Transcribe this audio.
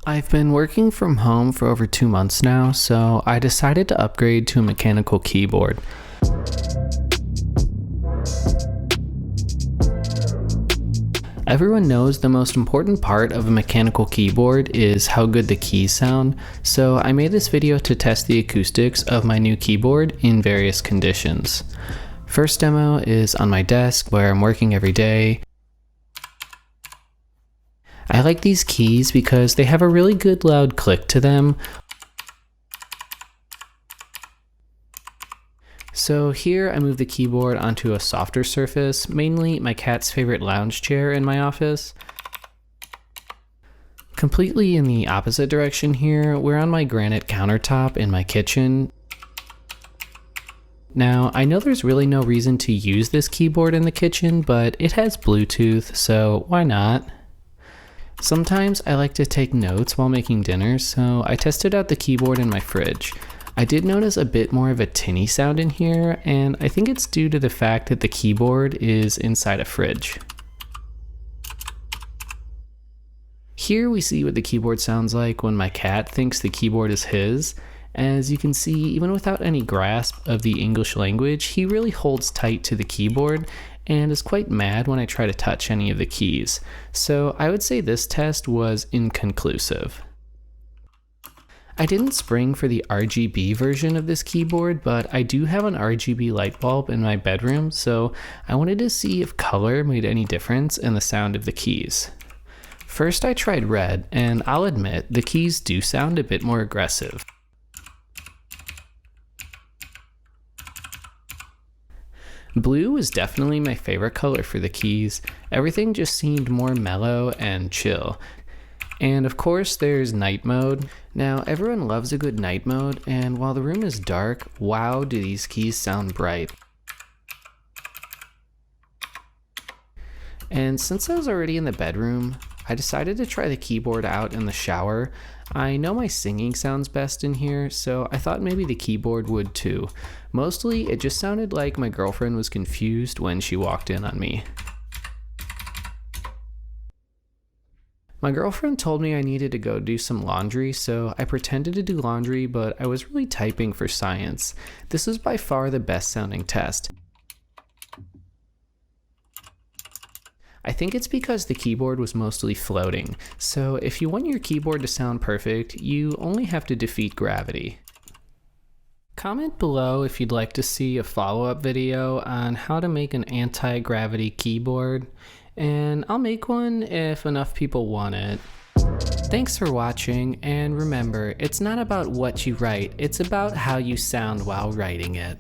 I've been working from home for over 2 months now, so I decided to upgrade to a mechanical keyboard. Everyone knows the most important part of a mechanical keyboard is how good the keys sound, so I made this video to test the acoustics of my new keyboard in various conditions. First demo is on my desk where I'm working every day. I like these keys because they have a really good loud click to them. So here I move the keyboard onto a softer surface, mainly my cat's favorite lounge chair in my office. Completely in the opposite direction here, we're on my granite countertop in my kitchen. Now, I know there's really no reason to use this keyboard in the kitchen, but it has Bluetooth, so why not? Sometimes I like to take notes while making dinner, so I tested out the keyboard in my fridge. I did notice a bit more of a tinny sound in here, and I think it's due to the fact that the keyboard is inside a fridge. Here we see what the keyboard sounds like when my cat thinks the keyboard is his. As you can see, even without any grasp of the English language, he really holds tight to the keyboard and is quite mad when I try to touch any of the keys. So I would say this test was inconclusive. I didn't spring for the RGB version of this keyboard, but I do have an RGB light bulb in my bedroom, so I wanted to see if color made any difference in the sound of the keys. First I tried red, and I'll admit the keys do sound a bit more aggressive. Blue was definitely my favorite color for the keys. Everything just seemed more mellow and chill. And of course there's night mode. Now everyone loves a good night mode, and while the room is dark, wow do these keys sound bright. And since I was already in the bedroom, I decided to try the keyboard out in the shower. I know my singing sounds best in here, so I thought maybe the keyboard would too. Mostly it just sounded like my girlfriend was confused when she walked in on me. My girlfriend told me I needed to go do some laundry, so I pretended to do laundry, but I was really typing for science. This is by far the best sounding test. I think it's because the keyboard was mostly floating, so if you want your keyboard to sound perfect, you only have to defeat gravity. Comment below if you'd like to see a follow-up video on how to make an anti-gravity keyboard, and I'll make one if enough people want it. Thanks for watching, and remember, it's not about what you write, it's about how you sound while writing it.